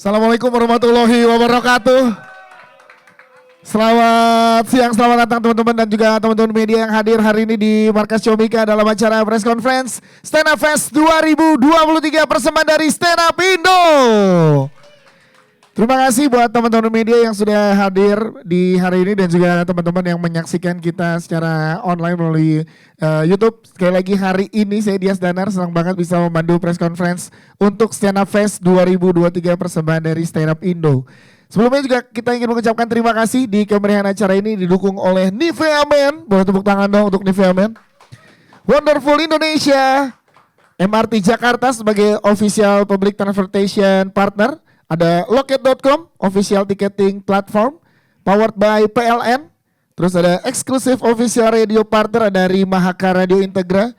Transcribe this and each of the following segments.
Assalamualaikum warahmatullahi wabarakatuh. Selamat siang, selamat datang teman-teman dan juga teman-teman media yang hadir hari ini di Markas Comika dalam acara press conference Stand Up Fest 2023 persembahan dari Stand Up Indo. Terima kasih buat teman-teman media yang sudah hadir di hari ini dan juga teman-teman yang menyaksikan kita secara online melalui YouTube. Sekali lagi hari ini saya Dias Danar senang banget bisa memandu press conference untuk Stand Up Fest 2023 persembahan dari Stand Up Indo. Sebelumnya juga kita ingin mengucapkan terima kasih di kemeriahan acara ini didukung oleh Nivea Men. Boleh tepuk tangan dong untuk Nivea Men. Wonderful Indonesia, MRT Jakarta sebagai official public transportation partner. Ada Loket.com, official ticketing platform, powered by PLN. Terus ada eksklusif official radio partner dari Mahaka Radio Integra,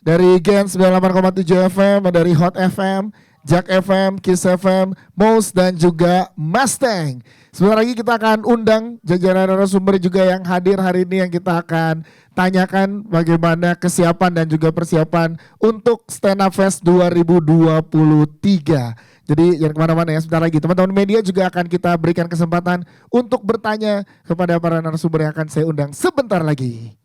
dari Gen 98,7 FM, dari Hot FM, Jack FM, Kiss FM, Mouse dan juga Mustang. Sebentar lagi kita akan undang jajaran narasumber juga yang hadir hari ini yang kita akan tanyakan bagaimana kesiapan dan juga persiapan untuk Stand Up Fest 2023. Jadi jangan kemana-mana ya, sebentar lagi teman-teman media juga akan kita berikan kesempatan untuk bertanya kepada para narasumber yang akan saya undang sebentar lagi.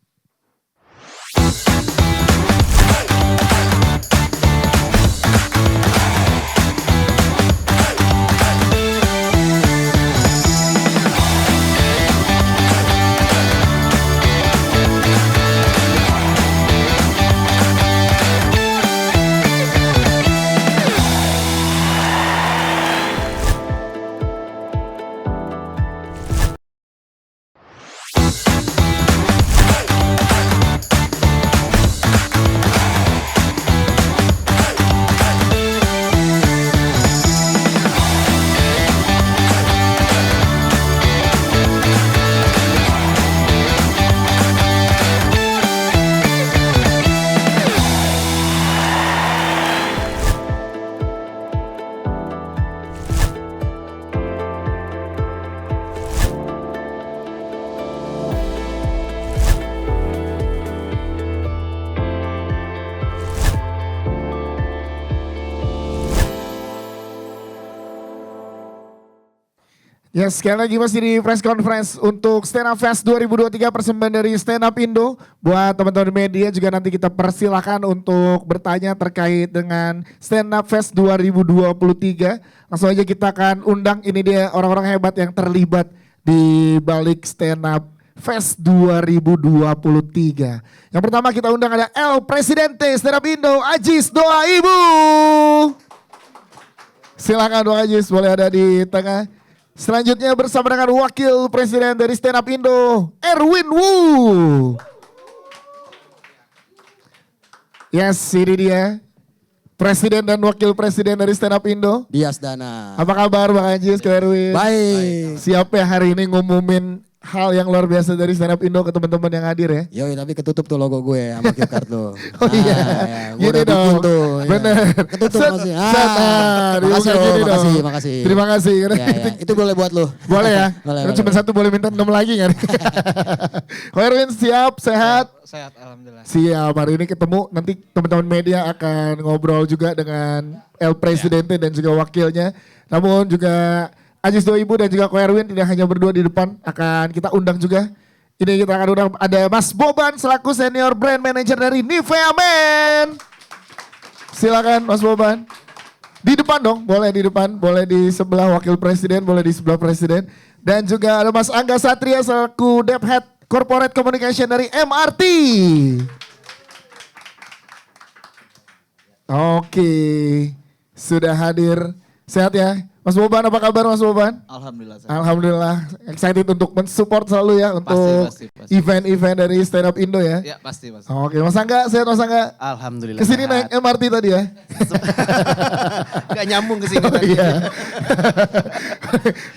Ya sekali lagi masih di press conference untuk Stand Up Fest 2023 persembahan dari Stand Up Indo. Buat teman-teman media juga nanti kita persilahkan untuk bertanya terkait dengan Stand Up Fest 2023. Langsung aja kita akan undang ini dia orang-orang hebat yang terlibat di balik Stand Up Fest 2023. Yang pertama kita undang ada El Presidente Stand Up Indo, Ajis Doa Ibu. Silakan Doa Ajis, boleh ada di tengah. Selanjutnya bersama dengan Wakil Presiden dari Stand Up Indo, Erwin Wu. Yes, ini dia. Presiden dan Wakil Presiden dari Stand Up Indo, Dias Danar. Apa kabar Bang Ajis ke Erwin? Baik. Siapa ya hari ini ngumumin hal yang luar biasa dari Stand Up Indo ke teman-teman yang hadir ya? Yoi, tapi ketutup tuh logo gue sama cue card lo. Oh iya, Gue gini udah dong, bikin tuh. bener. Ya. Ketutup masih. Makasih Makasih, makasih. Terima kasih. Ya, ya. Itu boleh buat lo. Boleh ya? Boleh, Cuma satu boleh minta 6 lagi kan? Ko Erwin siap, sehat? Sehat, alhamdulillah. Siap, hari ini ketemu nanti teman-teman media akan ngobrol juga dengan El Presidente dan juga wakilnya. Namun juga Ajis Doa Ibu dan juga Ko Erwin tidak hanya berdua di depan, akan kita undang juga. Ini kita akan undang ada Mas Boban selaku Senior Brand Manager dari Nivea Men. Silakan Mas Boban. Di depan dong, boleh di depan, boleh di sebelah Wakil Presiden, boleh di sebelah Presiden. Dan juga ada Mas Angga Satria selaku Dep Head Corporate Communication dari MRT. Oke, sudah hadir. Sehat ya? Mas Boban, apa kabar Mas Boban? Alhamdulillah. Alhamdulillah, excited untuk mensupport selalu ya untuk Pasti. event-event dari Stand Up Indo ya. Ya pasti. Oke, Mas Angga, sehat Mas Angga? Alhamdulillah. Kesini naik MRT tadi ya? Gak nyambung ke sini Oh tadi. iya.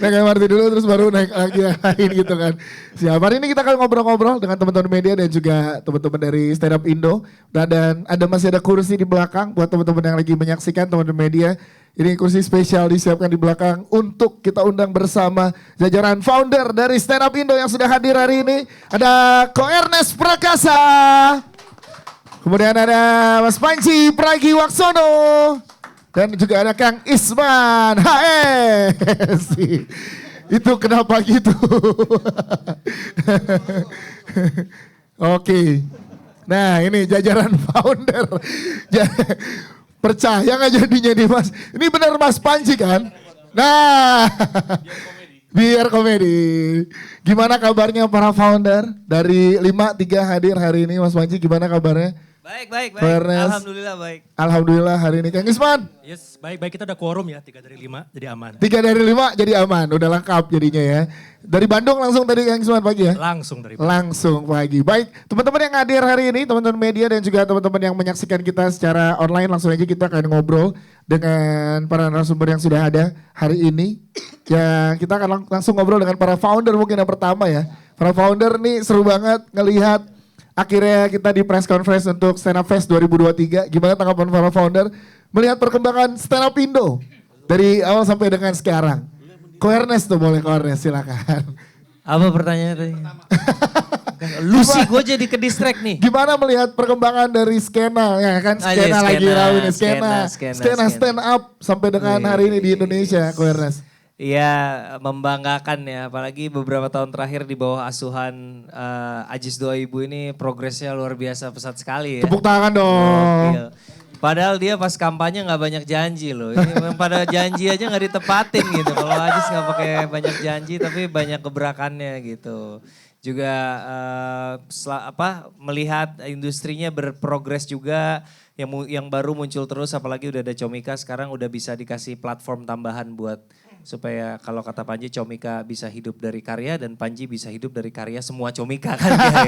Naik MRT dulu terus baru naik lagi yang lain gitu kan. Siap, hari ini kita akan ngobrol-ngobrol dengan teman-teman media dan juga teman-teman dari Stand Up Indo. Dan masih ada kursi di belakang buat teman-teman yang lagi menyaksikan teman-teman media. Ini kursi spesial disiapkan di belakang untuk kita undang bersama jajaran founder dari Stand Up Indo yang sudah hadir hari ini. Ada Ko Ernest Prakasa. Kemudian ada Mas Panji Pragiwaksono. Dan juga ada Kang Isman HS. Itu kenapa gitu? Oke. Nah ini jajaran founder. Percaya nggak jadinya nih Mas? Ini benar Mas Panji kan? Nah. Biar komedi. Gimana kabarnya para founder? Dari 5-3 hadir hari ini Mas Panji, gimana kabarnya? Baik. Fairness. Alhamdulillah baik. Alhamdulillah hari ini Kang Isman. Yes, baik. Kita udah quorum ya, 3 dari 5, jadi aman. 3 dari 5 jadi aman, udah lengkap jadinya ya. Dari Bandung langsung tadi Kang Isman pagi ya? Langsung dari Langsung pagi. Baik, teman-teman yang hadir hari ini, teman-teman media dan juga teman-teman yang menyaksikan kita secara online, langsung aja kita akan ngobrol dengan para narasumber yang sudah ada hari ini. Ya, kita akan langsung ngobrol dengan para founder mungkin yang pertama ya. Para founder nih seru banget ngelihat akhirnya kita di press conference untuk Stand Up Fest 2023. Gimana tanggapan para founder melihat perkembangan Stand Up Indo dari awal sampai dengan sekarang? Awareness tuh boleh awareness silakan. Apa pertanyaannya tadi? Lu sih gue jadi ke distract nih. Gimana melihat perkembangan dari skena ya kan skena lagi rawi nih skena stand up sampai dengan hari ini di Indonesia awareness. Iya membanggakan ya, apalagi beberapa tahun terakhir di bawah asuhan Ajis 2000 ini progresnya luar biasa pesat sekali ya. Tepuk tangan dong. Gokil. Padahal dia pas kampanye nggak banyak janji loh. Ini pada janji aja nggak ditepatin gitu. Kalau Ajis nggak pakai banyak janji tapi banyak gebrakannya gitu. Juga melihat industrinya berprogres juga yang baru muncul terus, apalagi udah ada Comika sekarang udah bisa dikasih platform tambahan buat supaya kalau kata Panji Comika bisa hidup dari karya dan Panji bisa hidup dari karya semua Comika kan ya.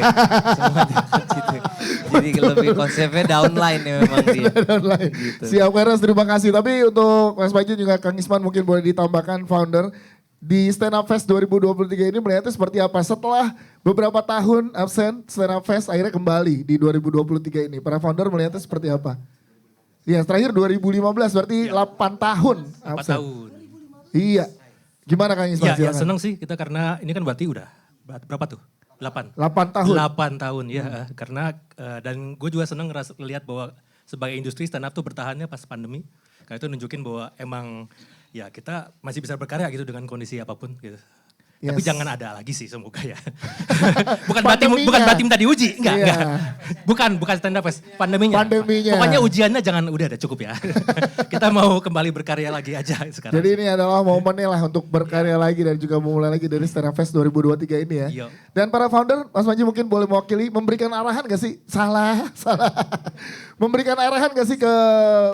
Jadi lebih konsepnya downline ya memang dia. Downline. Gitu. Siap Keras, terima kasih. Tapi untuk Mas Panji juga Kang Isman mungkin boleh ditambahkan founder di Stand Up Fest 2023 ini melihatnya seperti apa? Setelah beberapa tahun absen Stand Up Fest akhirnya kembali di 2023 ini. Para founder melihatnya seperti apa? Ya terakhir 2015 berarti 8 tahun 4 absen. tahun. Iya. Gimana Kang Isman? Ya seneng sih kita karena ini kan berarti udah berapa tuh? 8. 8 tahun. 8 tahun ya. Karena dan gue juga seneng lihat bahwa sebagai industri stand up tuh bertahannya pas pandemi. Karena itu nunjukin bahwa emang ya kita masih bisa berkarya gitu dengan kondisi apapun gitu. Yes. Tapi jangan ada lagi sih semoga ya. bukan batim tadi uji, enggak. Bukan stand up fest, pandeminya. Pokoknya ujiannya jangan udah ada cukup ya. Kita mau kembali berkarya lagi aja sekarang. Jadi ini adalah momennya lah untuk berkarya lagi dan juga memulai lagi dari Stand Up Fest 2023 ini ya. Yo. Dan para founder, Mas Panji mungkin boleh mewakili, memberikan arahan gak sih? Salah. Memberikan arahan gak sih ke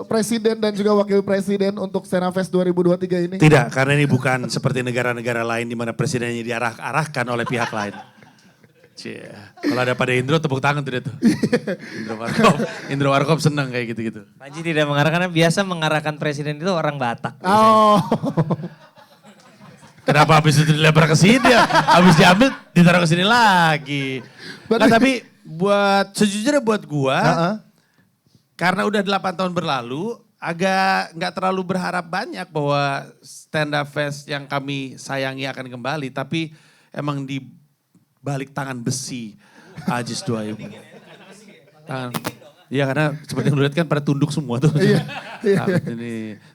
presiden dan juga wakil presiden untuk Stand Up Fest 2023 ini? Tidak, karena ini bukan seperti negara-negara lain di mana presidennya diarahkan oleh pihak lain. Cie. Kalau ada pada Indro tepuk tangan tuh dia tuh. Indro Warkop senang kayak gitu-gitu. Panji tidak mengarahkan, biasa mengarahkan presiden itu orang Batak. Oh. Kenapa habis itu dilempar ke sini ya? Habis diambil ditaruh ke sini lagi. Nah, tapi sejujurnya buat gua, karena udah 8 tahun berlalu, agak nggak terlalu berharap banyak bahwa Stand Up Fest yang kami sayangi akan kembali. Tapi emang di balik tangan besi Ajis 2000. Iya karena seperti yang lu lihat kan pada tunduk semua tuh.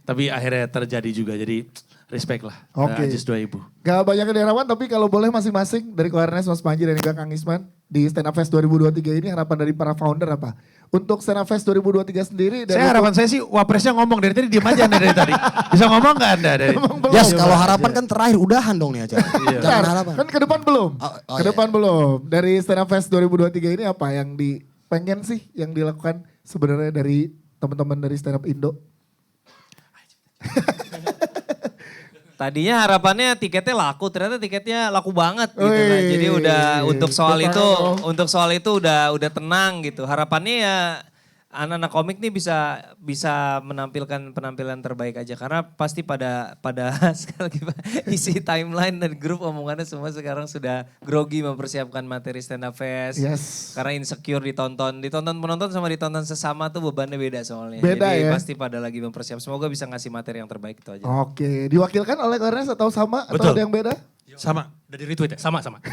Tapi akhirnya terjadi juga, jadi respect lah Ajis 2000. Gak banyak daerahwan tapi kalau boleh masing-masing dari Awareness, Mas Panji dan juga Kang Isman di Stand Up Fest 2023 ini harapan dari para founder apa? Untuk Stand Up Fest 2023 sendiri. Harapan saya sih wapresnya ngomong dari tadi, diem aja Anda dari tadi. Bisa ngomong gak Anda dari? Yes, kalau harapan kan terakhir udahan dong nih aja. Jangan harapan. Kan ke depan belum? Ke depan iya. belum. Dari Stand Up Fest 2023 ini apa yang pengen sih yang dilakukan sebenarnya dari teman-teman dari Stand Up Indo? Tadinya harapannya tiketnya laku, ternyata tiketnya laku banget gitu kan. Jadi udah untuk soal itu udah tenang gitu. Harapannya ya anak-anak komik nih bisa menampilkan penampilan terbaik aja karena pasti pada sekali lagi isi timeline dan grup omongannya semua sekarang sudah grogi mempersiapkan materi Stand Up Fest. Yes. Karena insecure ditonton penonton sama ditonton sesama tuh bebannya beda soalnya. Beda. Jadi ya? pasti pada lagi mempersiapkan. Semoga bisa ngasih materi yang terbaik itu aja. Oke, diwakilkan oleh Awareness atau sama? Atau ada yang beda? Sama. Udah di retweet ya? Sama. Sama.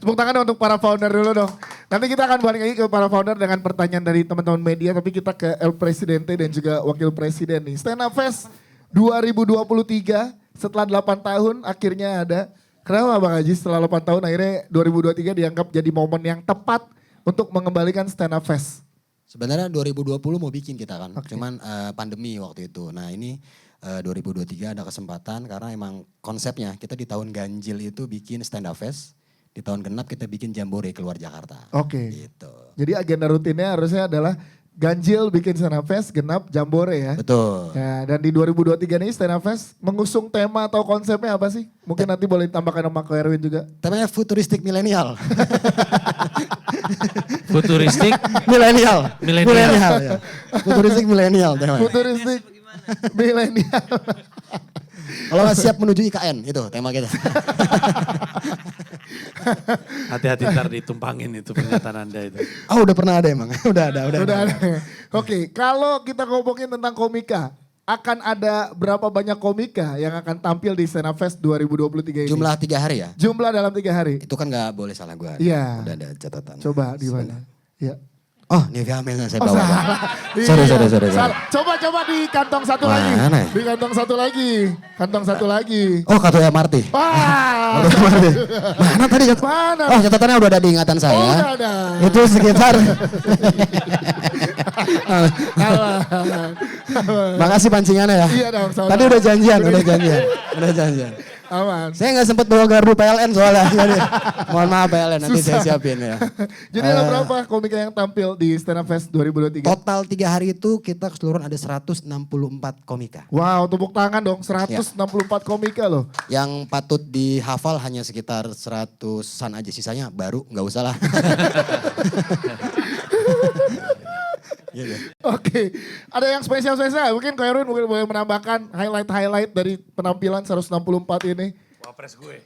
Tepuk tangan untuk para founder dulu dong. Nanti kita akan balik lagi ke para founder dengan pertanyaan dari teman-teman media. Tapi kita ke El Presidente dan juga Wakil Presiden nih. Stand Up Fest 2023 setelah 8 tahun akhirnya ada. Kenapa Bang Haji setelah 8 tahun akhirnya 2023 dianggap jadi momen yang tepat untuk mengembalikan Stand Up Fest? Sebenarnya 2020 mau bikin kita kan, Oke. cuman pandemi waktu itu. Nah ini 2023 ada kesempatan karena emang konsepnya kita di tahun ganjil itu bikin stand up fest, di tahun genap kita bikin jambore keluar Jakarta. Oke. Gitu. Jadi agenda rutinnya harusnya adalah ganjil bikin Stand Up Fest, genap jambore ya. Betul. Ya, dan di 2023 ini Stand Up Fest mengusung tema atau konsepnya apa sih? Mungkin nanti boleh ditambahkan sama Ko Erwin juga. Temanya futuristik milenial. Futuristik. Milenial. Milenial. Ya. Futuristik milenial temanya. Futuristik milenial. Kalau nggak siap menuju IKN itu tema kita. Hati-hati ntar ditumpangin itu pernyataan Anda itu. Oh udah pernah ada emang. Udah ada. Udah ada. Oke, kalau kita ngomongin tentang komika, akan ada berapa banyak komika yang akan tampil di Stand Up Fest 2023 ini? Jumlah 3 hari ya? Jumlah dalam 3 hari. Itu kan nggak boleh salah gue. Iya. Udah ada catatan. Coba di mana? Iya. Oh Nivea Men yang saya Oh, bawa. salah. Sorry. Salah. Coba di kantong satu lagi. Mana ya? Di kantong satu lagi. Kantong satu lagi. Oh kartu MRT. Wah. Mana tadi? Mana? Oh catatannya udah ada di ingatan saya. Oh, udah ada. Itu sekitar. Makasih pancingannya ya. Iya dong, sama-sama. Tadi udah janjian. Udah janjian. Aman. Saya nggak sempat bawa gardu PLN soalnya. Jadi, mohon maaf PLN nanti saya siapin ya. Jadi ada berapa komika yang tampil di Stand Up Fest 2023? Total 3 hari itu kita keseluruhan ada 164 komika. Wow, tepuk tangan dong. 164 komika loh. Yang patut dihafal hanya sekitar 100-an aja. Sisanya baru nggak usah lah. Oke, ada yang spesial-spesial. Mungkin Ko Erwin mungkin boleh menambahkan highlight-highlight dari penampilan 164 ini. Wapres gue.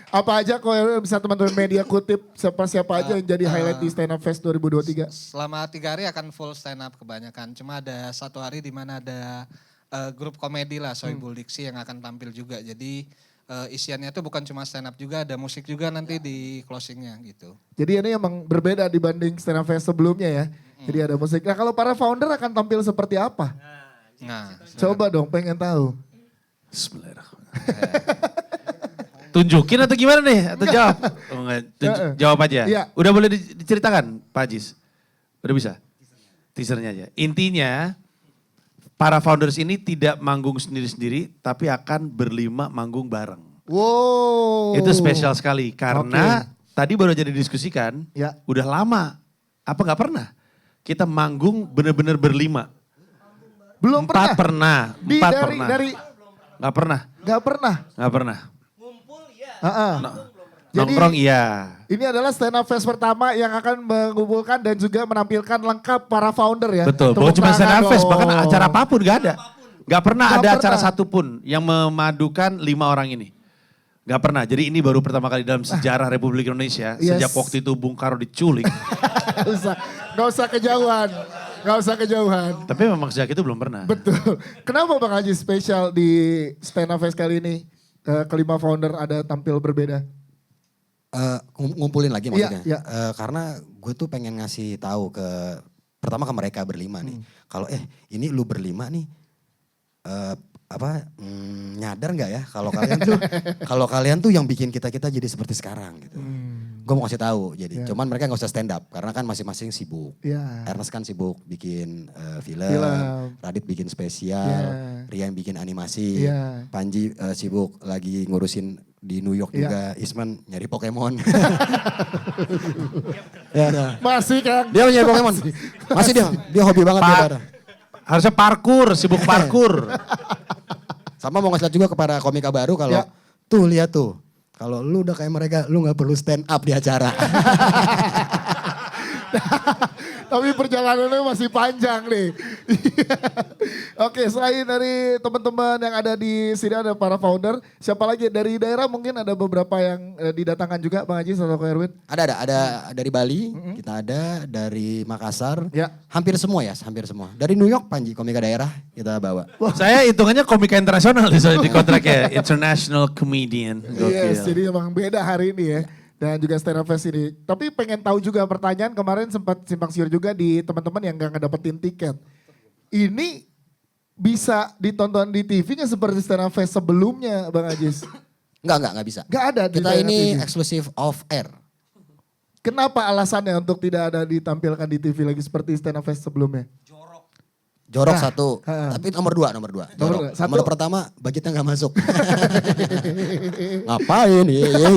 Apa aja Ko Erwin bisa teman-teman media kutip siapa aja yang jadi highlight di Stand Up Fest 2023? Selama 3 hari akan full stand up kebanyakan. Cuma ada 1 hari di mana ada grup komedi lah, Soebul Diksi yang akan tampil juga. Jadi isiannya tuh bukan cuma stand up juga, ada musik juga nanti di closingnya gitu. Jadi ini emang berbeda dibanding Stand Up Fest sebelumnya ya. Jadi ada musik. Nah kalau para founder akan tampil seperti apa? Nah, Coba dong, pengen tahu. Bismillahirrahmanirrahim. Tunjukin atau gimana nih? Atau jawab? Oh, enggak. Jawab aja. Iya. Udah boleh diceritakan Pak Ajis? Udah bisa? Teasernya aja. Intinya para founders ini tidak manggung sendiri-sendiri tapi akan berlima manggung bareng. Wow. Itu spesial sekali karena tadi baru aja didiskusikan. Ya. Udah lama. Apa nggak pernah? Kita manggung bener-bener berlima. Belum Empat pernah. Di, Empat dari, pernah. dari Nggak pernah. Gak pernah. Nggak pernah. Heeh. Jadi Nongkrong iya. ini adalah Stand Up Fest pertama yang akan mengumpulkan dan juga menampilkan lengkap para founder ya. Betul. Tepuk Bukan cuma tangan stand up fest, dong. bahkan acara apapun nggak ada. Nggak pernah Nggak ada pernah. acara satupun yang memadukan 5 orang ini. Nggak pernah. Jadi ini baru pertama kali dalam sejarah Republik Indonesia. Yes. Sejak waktu itu Bung Karno diculik. Gak usah kejauhan. Gak usah kejauhan. Tapi memang sejak itu belum pernah. Betul. Kenapa Bang Haji spesial di Stand Up Fest kali ini? Kelima founder ada tampil berbeda. Ngumpulin lagi maksudnya. Iya. Karena gue tuh pengen ngasih tahu pertama ke mereka berlima nih. Kalau ini lu berlima nih nyadar nggak ya kalau kalian tuh yang bikin kita jadi seperti sekarang gitu. Gue mau kasih tahu jadi. Yeah. Cuman mereka nggak usah stand up karena kan masing-masing sibuk. Yeah. Ernest kan sibuk bikin film, Film. Radit bikin spesial, Yeah. Rian bikin animasi, Yeah. Panji sibuk lagi ngurusin di New York Yeah. juga, Isman nyari Pokemon. Ya, Masih kan? dia nyari Pokemon. Masih dia hobi banget dia. Harusnya parkur, sibuk parkur. Sama mau ngasih lihat juga kepada komika baru kalau Ya. tuh lihat tuh. Kalau lu udah kayak mereka, lu nggak perlu stand up di acara. Tapi perjalanannya masih panjang nih. Oke, selain dari teman-teman yang ada di sini ada para founder, siapa lagi dari daerah mungkin ada beberapa yang didatangkan juga Bang Haji atau Ko Erwin? Ada dari Bali, kita ada dari Makassar, Ya. hampir semua ya, hampir semua. Dari New York Panji, komika daerah kita bawa. Saya hitungannya komika internasional di kontraknya. International comedian. Yes, Gokil. jadi emang beda hari ini ya. Dan juga stand up fest ini. Tapi pengen tahu juga pertanyaan kemarin sempat simpang siur juga di teman-teman yang gak ngedapetin tiket. Ini bisa ditonton di TV nggak seperti stand up fest sebelumnya Bang Ajis? Enggak bisa. Gak ada di Kita daerah ini TV. eksklusif off air. Kenapa alasannya untuk tidak ada ditampilkan di TV lagi seperti stand up fest sebelumnya? Jorok Nah, satu, tapi nomor dua. Nomor Jorok. dua. Satu. Nomor pertama budgetnya nggak masuk. Ngapain? Iya.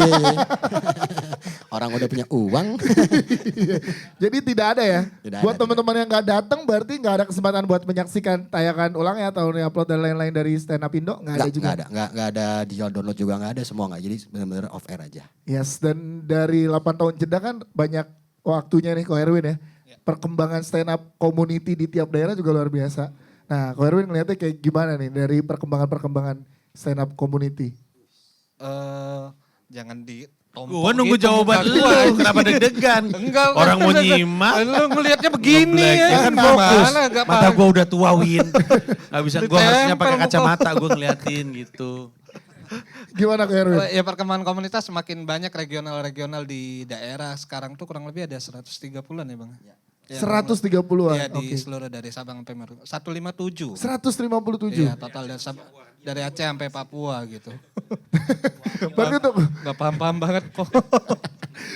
Orang udah punya uang. Jadi tidak ada ya? Tidak Buat ada, teman-teman yang gak datang berarti gak ada kesempatan buat menyaksikan tayangan ulangnya atau upload dan lain-lain dari stand up Indo? Gak ada juga? Nggak ada digital download juga nggak ada, semua nggak. Jadi benar-benar off air aja. Yes, dan dari 8 tahun jeda kan banyak waktunya nih Ko Erwin ya. Perkembangan stand up community di tiap daerah juga luar biasa. Nah Ko Erwin ngeliatnya kayak gimana nih dari perkembangan stand up community? Jangan di Gua nunggu jawaban lu, kenapa deg-degan? Enggak. Orang mau nyimak. Lu ngelihatnya begini Ngeblank. ya. Kan fokus. Gak Mata gua udah tua Win. Gak bisa, gua harusnya pakai Ditempel kacamata gua ngeliatin gitu. Gimana Ko Erwin? Ya perkembangan komunitas semakin banyak regional-regional di daerah. Sekarang tuh kurang lebih ada 130-an ya Bang. Ya, 130-an? Iya di Oke. seluruh dari Sabang sampai Merauke. 157. 157? Iya total dari Aceh sampai Papua gitu. Berarti untuk, Gak paham-paham banget kok.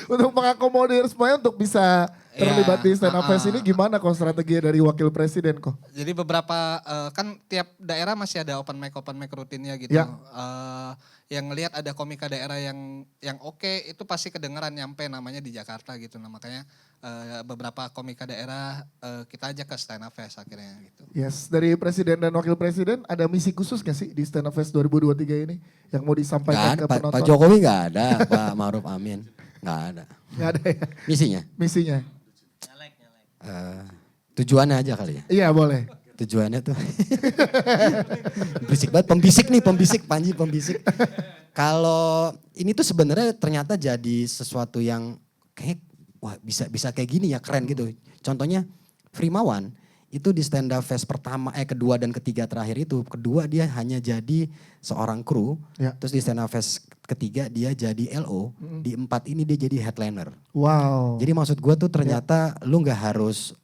untuk mengakomodir semuanya untuk bisa terlibat Iya, di stand up fest ini gimana kok strategi dari wakil presiden kok? Jadi beberapa kan tiap daerah masih ada open mic rutinnya gitu. Ya. Yang ngelihat ada komika daerah yang oke itu pasti kedengeran nyampe namanya di Jakarta gitu. Nah makanya beberapa komika daerah kita ajak ke stand up fest akhirnya gitu. Yes, dari presiden dan wakil presiden ada misi khusus gak sih di stand up fest 2023 ini yang mau disampaikan Nggak ke ada, penonton? Pak Jokowi nggak ada, Pak Maruf Amin nggak ada. Nggak ada ya Misinya misinya? tujuannya aja kali ya. Iya boleh. Tujuannya tuh berisik banget, pembisik Panji pembisik. Kalau ini tuh sebenarnya ternyata jadi sesuatu yang kayak wah bisa kayak gini ya, keren gitu. Contohnya Frimawan itu di stand up fest pertama, kedua dan ketiga terakhir itu, kedua dia hanya jadi seorang kru, Ya. terus di stand up fest ketiga dia jadi LO, di 4 ini dia jadi headliner. Wow. Jadi maksud gue tuh ternyata lu nggak harus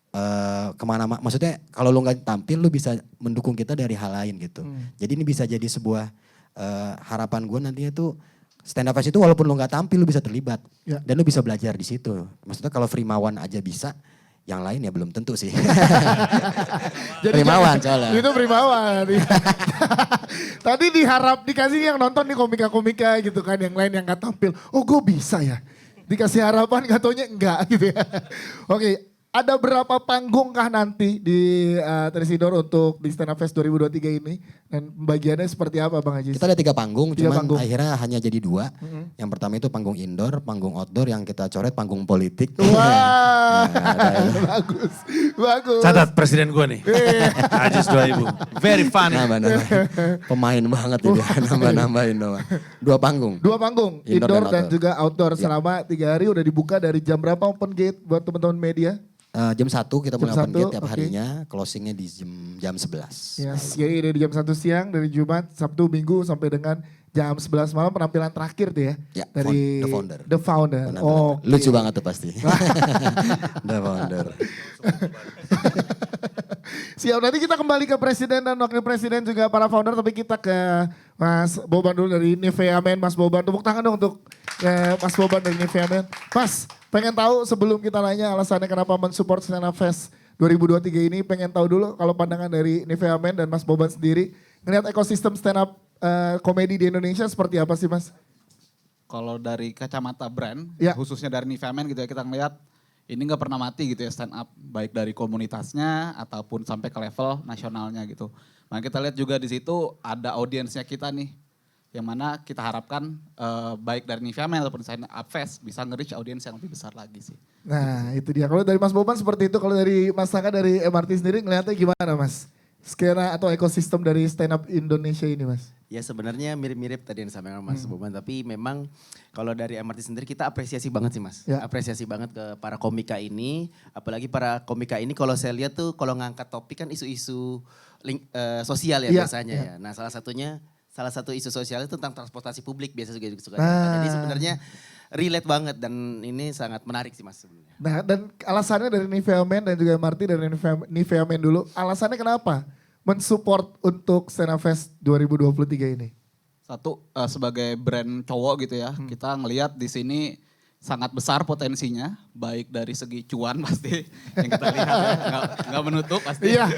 kemana-mana, maksudnya kalau lu nggak tampil lu bisa mendukung kita dari hal lain gitu. Jadi ini bisa jadi sebuah harapan gue nantinya tuh stand up fest itu walaupun lu nggak tampil lu bisa terlibat Ya. dan lu bisa belajar di situ. Maksudnya kalau Frimawan aja bisa, yang lain ya belum tentu sih. Frimawan soalnya. Itu Primawan. Tadi dikasih yang nonton nih komika-komika gitu kan, yang lain yang gak tampil. Oh gue bisa ya. Dikasih harapan gak taunya enggak gitu ya. Oke, ada berapa panggung kah nanti di Tresidor untuk di Stand Up Fest 2023 ini? Dan pembagiannya seperti apa Bang Haji? Kita ada 3 panggung, Tiga cuman panggung. akhirnya hanya jadi 2. Yang pertama itu panggung indoor, panggung outdoor yang kita coret panggung politik. Wah, Nah, bagus, bagus. Catat presiden gua nih. Ajis 2000. Very funny. nambah. Pemain banget ini, nambah-nambahin doang. 2 panggung. 2 panggung, Indoor indoor dan dan juga outdoor. Ya. Selama 3 hari udah dibuka dari jam berapa open gate buat teman-teman media? Jam 1 kita mulai Jam open gate 1, tiap oke. harinya, closingnya di jam 11. Yes, jadi dari jam 1 siang, dari Jumat, Sabtu, Minggu sampai dengan jam 11 malam penampilan terakhir tuh ya. Ya, dari The Founder. The Founder. Benar-benar. Oh, Lucu banget tuh pasti. The Founder. Siap, nanti kita kembali ke presiden dan wakil presiden juga para founder, tapi kita ke Mas Boban dulu dari Nivea Men. Mas Boban, tepuk tangan dong untuk Mas Boban dari Nivea Men. Mas, pengen tahu sebelum kita nanya alasannya kenapa mensupport Stand Up Fest 2023 ini, pengen tahu dulu kalau pandangan dari Nivea Men dan Mas Boban sendiri, ngelihat ekosistem stand up komedi di Indonesia seperti apa sih Mas? Kalau dari kacamata brand, Ya. khususnya dari Nivea Men gitu ya, kita ngelihat ini nggak pernah mati gitu ya stand up, baik dari komunitasnya ataupun sampai ke level nasionalnya gitu. Nah kita lihat juga di situ ada audiensnya kita nih, yang mana kita harapkan baik dari Nivea Men ataupun Stand Up Fest bisa nge-reach audiens yang lebih besar lagi sih. Nah itu dia. Kalau dari Mas Boban seperti itu. Kalau dari Mas Saka dari MRT sendiri ngeliatnya gimana Mas? Skena atau ekosistem dari stand up Indonesia ini Mas? Ya sebenarnya mirip-mirip tadi yang disampaikan Mas Boban, tapi memang kalau dari MRT sendiri kita apresiasi banget sih Mas. Ya. Apresiasi banget ke para komika ini, apalagi para komika ini kalau saya lihat tuh kalau ngangkat topik kan isu-isu sosial ya biasanya ya. Nah salah satu isu sosial itu tentang transportasi publik biasa juga suka. Jadi sebenarnya relate banget dan ini sangat menarik sih Mas sebenarnya. Nah dan alasannya dari Nivea Men dan juga MRT dari Nivea Men dulu, alasannya kenapa mensupport untuk Stand Up Fest 2023 ini? Satu, sebagai brand cowok gitu ya, kita ngelihat di sini sangat besar potensinya, baik dari segi cuan pasti yang kita lihat ya, nggak menutup pasti. Iya,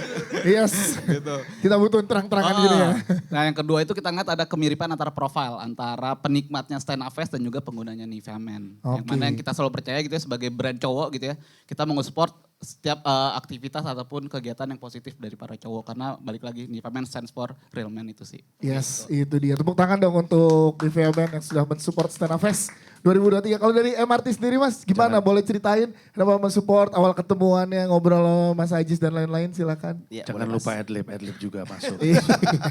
yes. Gitu. Kita butuh terang-terangan gitu ya. Nah yang kedua itu kita ngeliat ada kemiripan antara profil antara penikmatnya Stand Up Fest dan juga penggunanya Nivea Men. Yang mana yang kita selalu percaya gitu ya sebagai brand cowok gitu ya, kita mau nge-support setiap aktivitas ataupun kegiatan yang positif dari para cowok. Karena balik lagi Nivea Men stands for real man itu sih. Yes, itu dia. Tepuk tangan dong untuk Nivea Men yang sudah mensupport Stand Up Fest 2023. Kalau dari MRT sendiri Mas, gimana? Boleh ceritain kenapa mensupport, awal ketemuannya, ngobrol sama Mas Ajis dan lain-lain, silakan. Ya, Jangan boleh, Mas. lupa adlib juga masuk. Iya.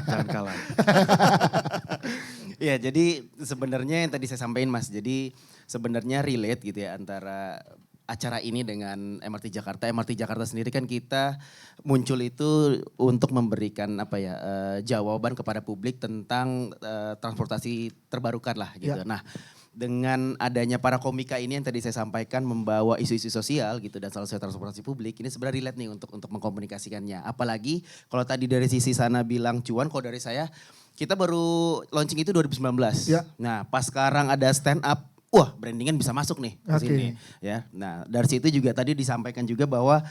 Jangan kalah. Ya jadi sebenarnya yang tadi saya sampaikan Mas, jadi sebenarnya relate gitu ya antara acara ini dengan MRT Jakarta. MRT Jakarta sendiri kan kita muncul itu untuk memberikan jawaban kepada publik tentang transportasi terbarukan lah gitu. Ya. Nah dengan adanya para komika ini yang tadi saya sampaikan membawa isu-isu sosial gitu dan salah satu transportasi publik ini sebenarnya relate nih untuk mengkomunikasikannya. Apalagi kalau tadi dari sisi sana bilang cuan, kalau dari saya kita baru launching itu 2019. Ya. Nah pas sekarang ada stand up, wah brandingan bisa masuk nih ke sini. Ya. Nah dari situ juga tadi disampaikan juga bahwa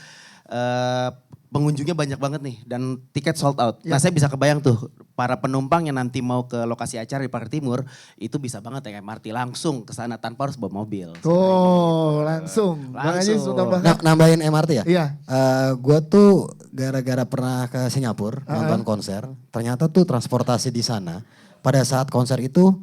pengunjungnya banyak banget nih dan tiket sold out. Ya. Nah saya bisa kebayang tuh para penumpang yang nanti mau ke lokasi acara di Pagar Timur itu bisa banget ya MRT langsung ke sana tanpa harus bawa mobil. Oh langsung. Bang Ajis mau tambahkan? Nambahin MRT ya? Iya. Gue tuh gara-gara pernah ke Singapura nonton konser, ternyata tuh transportasi di sana pada saat konser itu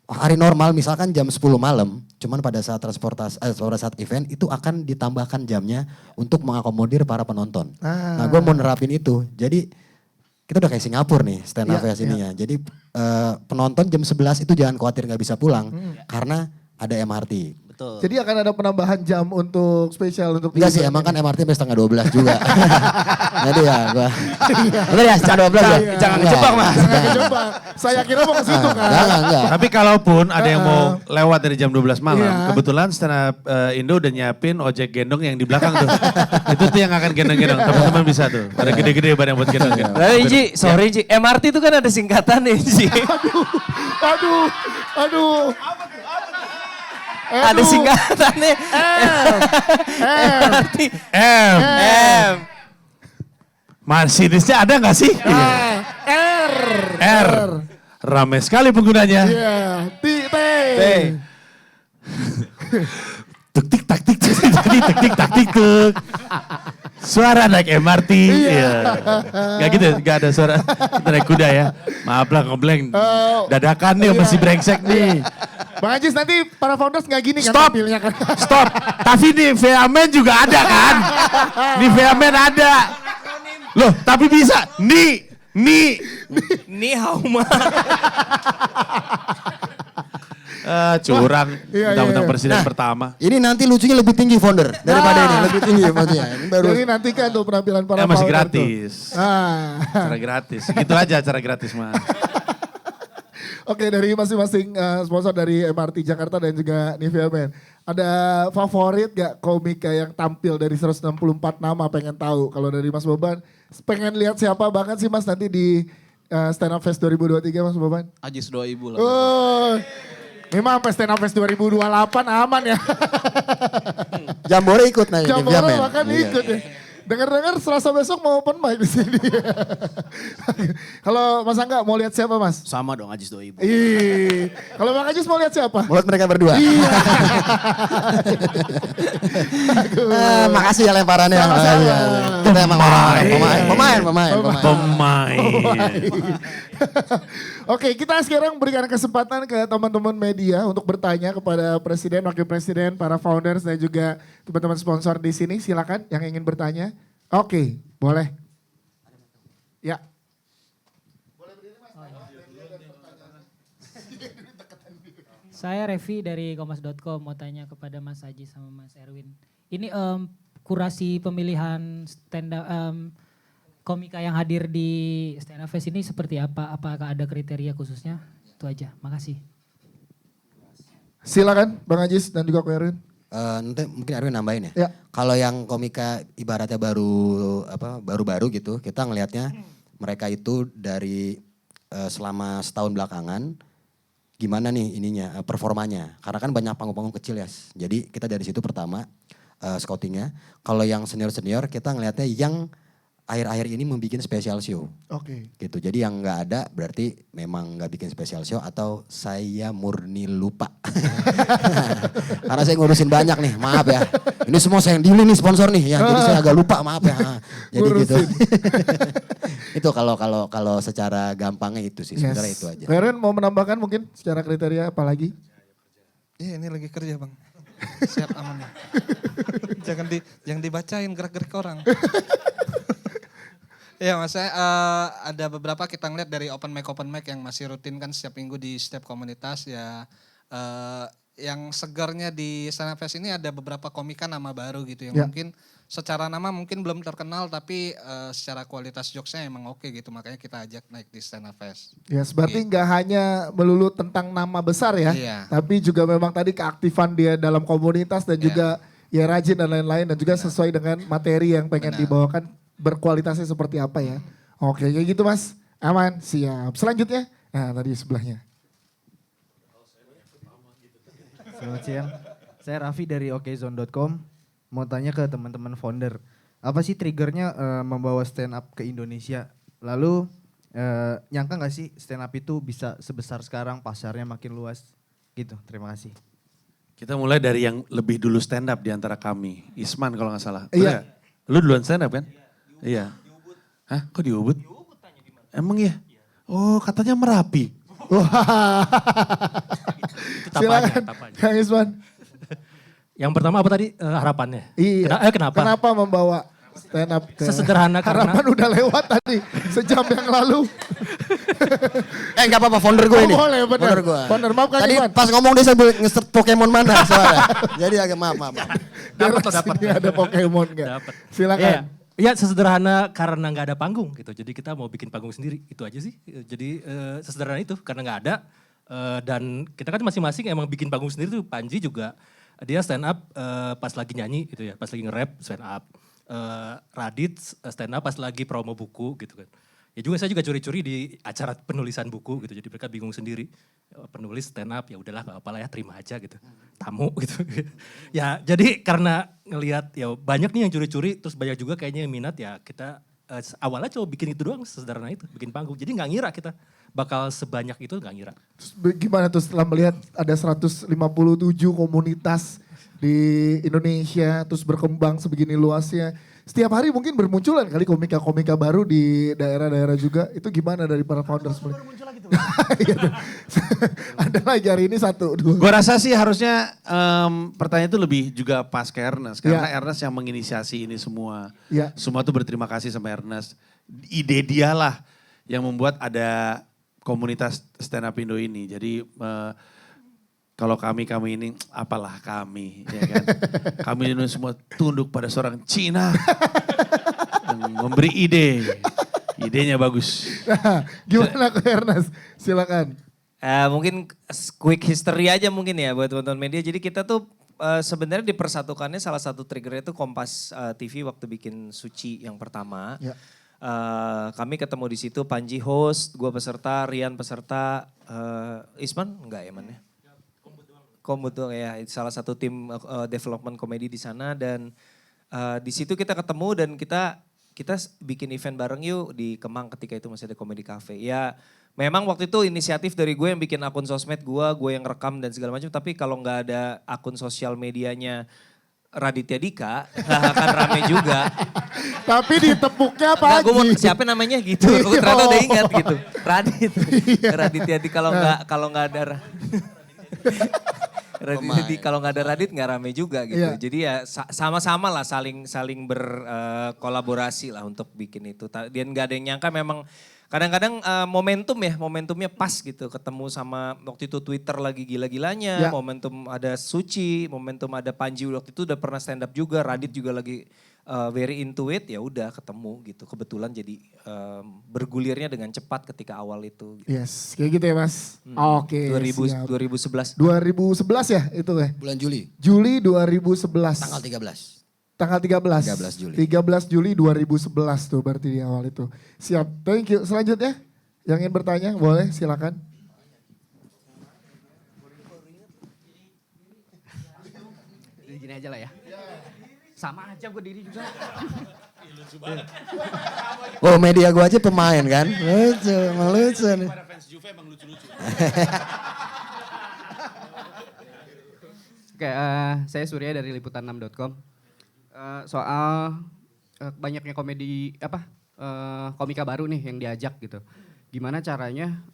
hari normal misalkan jam 10 malam, cuman pada saat pada saat event itu akan ditambahkan jamnya untuk mengakomodir para penonton. Nah gue mau nerapin itu, jadi kita udah kayak Singapura nih stand up fest ini ya. Jadi penonton jam 11 itu jangan khawatir gak bisa pulang karena ada MRT. Betul. Jadi akan ada penambahan jam untuk spesial untuk Enggak sih, emang kan MRT sampai setengah 12 juga. Jadi ya gua. Bener ya, setengah 12 ya? Jangan ngejebak Mas. Jangan kejebak. Saya kira mau ke situ kan. Enggak. Tapi kalaupun ada yang mau lewat dari jam 12 malam, Iya. kebetulan stand up Indo udah nyiapin ojek gendong yang di belakang tuh. Itu tuh yang akan gendong-gendong, teman-teman bisa tuh. Ada gede-gede barang buat gendong-gendong. Tapi Ji, sorry Ji, MRT itu kan ada singkatannya Ji. Aduh. Ada singkatannya. MRT. M. Mercedesnya ada gak sih? R. Ramai sekali penggunanya. Iya. T. Tuk tik tak tik tuk tik tak tik tuk. Suara naik MRT. Iya. Gak gitu, gak ada suara. Kita naik kuda ya. Maaf lah ngebleng. Dadakan nih masih brengsek nih. Bang Ajis nanti para founders gak gini kan Stop. tampilnya kan. Stop. Tapi Nivea Men juga ada kan? Nivea Men ada. Loh, tapi bisa. Ni hauma. Curang. Iya, Undang-undang iya. presiden pertama. Ini nanti lucunya lebih tinggi founder daripada ini, lebih tinggi maksudnya. Ini baru. Jadi nantikan tuh penampilan para Masih founder gratis. tuh. Cara gratis. Gitu aja cara gratis mah. Oke, dari masing-masing sponsor dari MRT Jakarta dan juga Nivea Men. Ada favorit gak komika yang tampil dari 164 nama, pengen tahu. Kalau dari Mas Boban, pengen lihat siapa banget sih Mas nanti di Stand Up Fest 2023 Mas Boban? Ajis 2000 lah. Oh, ini mah sampai Stand Up Fest 2028 aman ya. Jambore ikut nih. Jambore bahkan ikut ya. Dengar-dengar Selasa besok mau open mic di sini. Kalau Mas Angga mau lihat siapa Mas? Sama dong Ajis 2000. Ih, kalau Bang Ajis mau lihat siapa? Mulut mereka berdua. Makasih ya lemparannya. Sama-sama. Makasih ya. Kita emang orang pemain. Oke, kita sekarang berikan kesempatan ke teman-teman media untuk bertanya kepada presiden, wakil presiden, para founders dan juga teman-teman sponsor di sini. Silakan yang ingin bertanya. Oke, boleh. Ya. Saya Revi dari kompas.com mau tanya kepada Mas Aji sama Mas Erwin. Ini kurasi pemilihan komika yang hadir di Stand Up Fest ini seperti apa? Apakah ada kriteria khususnya? Itu aja, makasih. Silakan Bang Ajis dan juga Ko Erwin. Nanti mungkin Erwin nambahin ya. Ya. Kalau yang komika ibaratnya baru-baru gitu, kita ngelihatnya mereka itu dari selama setahun belakangan gimana nih ininya performanya. Karena kan banyak panggung-panggung kecil ya. Jadi kita dari situ pertama scoutingnya. Kalau yang senior-senior kita ngelihatnya yang akhir-akhir ini membuat special show. Oke. Gitu. Jadi yang nggak ada berarti memang nggak bikin special show atau saya murni lupa. Karena saya ngurusin banyak nih, maaf ya. Ini semua saya yang deal nih sponsor nih, ya, jadi saya agak lupa, maaf ya. Jadi gitu. Itu kalau secara gampangnya itu sih, sebenarnya itu aja. Karen mau menambahkan mungkin secara kriteria apa lagi? Iya ini lagi kerja bang. Siap aman ya. Jangan dibacain gerak-gerik orang. Ya maksudnya ada beberapa kita ngeliat dari open mic yang masih rutin kan setiap minggu di setiap komunitas ya. Yang segarnya di Stand Up Fest ini ada beberapa komika nama baru gitu yang mungkin secara nama mungkin belum terkenal tapi secara kualitas jokesnya emang oke gitu. Makanya kita ajak naik di Stand Up Fest. Ya berarti nggak hanya melulu tentang nama besar ya. Iya. Tapi juga memang tadi keaktifan dia dalam komunitas dan juga ya rajin dan lain-lain. Dan juga sesuai dengan materi yang pengen dibawakan. Berkualitasnya seperti apa ya. Oke kayak gitu Mas. Aman, siap. Selanjutnya, nah tadi sebelahnya. Selamat siang, saya Raffi dari okezone.com. Mau tanya ke teman-teman founder. Apa sih triggernya membawa stand up ke Indonesia? Lalu nyangka gak sih stand up itu bisa sebesar sekarang, pasarnya makin luas? Gitu, terima kasih. Kita mulai dari yang lebih dulu stand up di antara kami. Isman kalau gak salah. Iya. Lu duluan stand up kan? Iya. Hah? Kok di Ubud? Emang ya? Oh katanya Merapi. Silakan Kang Isman. Yang pertama apa tadi harapannya? Iya. Kenapa? Kenapa membawa stand up ke Sesederhana karena- harapan udah lewat tadi sejam yang lalu. Enggak apa-apa founder gue ini. Boleh benar. Founder gue. Founder, maaf Kang Tadi Isman. pas ngomong dia sambil nge-search Pokemon mana soalnya. Jadi agak maaf. Dapat ada Pokemon nggak? Dapat. Silakan. Iya sesederhana karena nggak ada panggung gitu. Jadi kita mau bikin panggung sendiri. Itu aja sih. Jadi sesederhana itu karena nggak ada. Dan kita kan masing-masing emang bikin panggung sendiri tuh. Panji juga dia stand up pas lagi nyanyi gitu ya. Pas lagi nge-rap stand up. Radit stand up pas lagi promo buku gitu kan. Ya juga saya juga curi-curi di acara penulisan buku gitu. Jadi mereka bingung sendiri. Penulis stand up ya udahlah gak apa-apa lah ya terima aja gitu. Tamu gitu. Ya jadi karena ngelihat ya banyak nih yang curi-curi terus banyak juga kayaknya yang minat ya kita awalnya coba bikin itu doang sesederhana itu. Bikin panggung. Jadi gak ngira kita bakal sebanyak itu gak ngira. Terus gimana tuh setelah melihat ada 157 komunitas di Indonesia terus berkembang sebegini luasnya. Setiap hari mungkin bermunculan kali komika-komika baru di daerah-daerah juga. Itu gimana dari para founders? Baru muncul lagi tuh. Ada lagi hari ini 1, 2. Gue rasa sih harusnya pertanyaan itu lebih juga pas ke Ernest. Karena Ernest yang menginisiasi ini semua. Ya. Semua tuh berterima kasih sama Ernest. Ide dialah yang membuat ada komunitas stand up Indo ini. Jadi kalau kami ini, apalah kami, ya kan. Kami ini semua tunduk pada seorang Cina. Dan memberi ide. Idenya bagus. Nah, gimana ke Ernest? Silakan. Mungkin quick history aja mungkin ya buat teman-teman media. Jadi kita tuh sebenarnya dipersatukannya salah satu triggernya itu Kompas TV waktu bikin Suci yang pertama. Ya. Kami ketemu di situ, Panji host, gue peserta, Rian peserta, Isman enggak ya man ya? Kombut doang ya, salah satu tim development komedi di sana dan di situ kita ketemu dan kita bikin event bareng yuk di Kemang ketika itu masih ada Comedy Cafe. Ya memang waktu itu inisiatif dari gue yang bikin akun sosmed gue yang rekam dan segala macam. Tapi kalau nggak ada akun sosial medianya Raditya Dika, nggak akan rame juga. Tapi ditepuknya Pak Nggak, gue mau Haji. siapa namanya gitu. Gue ternyata udah ingat gitu. Raditya Dika kalau nggak ada Raditya Dika kalau nggak ada Radit nggak rame juga gitu. Iya. Jadi ya sama-sama lah saling berkolaborasi lah untuk bikin itu. Dan nggak ada yang nyangka memang kadang-kadang momentumnya pas gitu. Ketemu sama waktu itu Twitter lagi gila-gilanya, Ya. momentum ada Suci, momentum ada Panji waktu itu udah pernah stand up juga, Radit juga lagi very into it, ya udah ketemu gitu. Kebetulan jadi bergulirnya dengan cepat ketika awal itu. Gitu. Yes, kayak gitu ya Mas. Oke, siap. 2011. 2011 ya itu ya? Bulan Juli. Juli 2011. Tanggal 13. Tanggal 13. 13 Juli. 13 Juli 2011 tuh berarti di awal itu. Siap, thank you. Selanjutnya yang ingin bertanya boleh silakan. Gini aja lah ya. Sama aja gue diri juga. Oh media gue aja pemain kan. Lucu, emang lucu nih. Oke, saya Surya dari liputan6.com. Soal banyaknya komika baru nih yang diajak gitu. Gimana caranya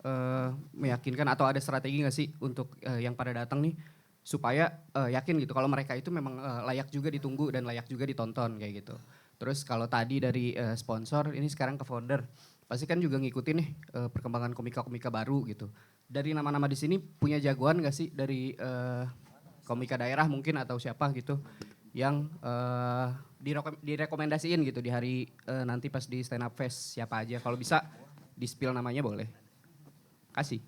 meyakinkan atau ada strategi nggak sih untuk yang pada datang nih supaya yakin gitu kalau mereka itu memang layak juga ditunggu dan layak juga ditonton kayak gitu. Terus kalau tadi dari sponsor, ini sekarang ke founder, pasti kan juga ngikutin nih perkembangan komika-komika baru gitu. Dari nama-nama di sini punya jagoan nggak sih dari komika daerah mungkin atau siapa gitu yang direkomendasiin gitu di hari nanti pas di stand up fest siapa aja. Kalau bisa di spill namanya boleh. Kasih.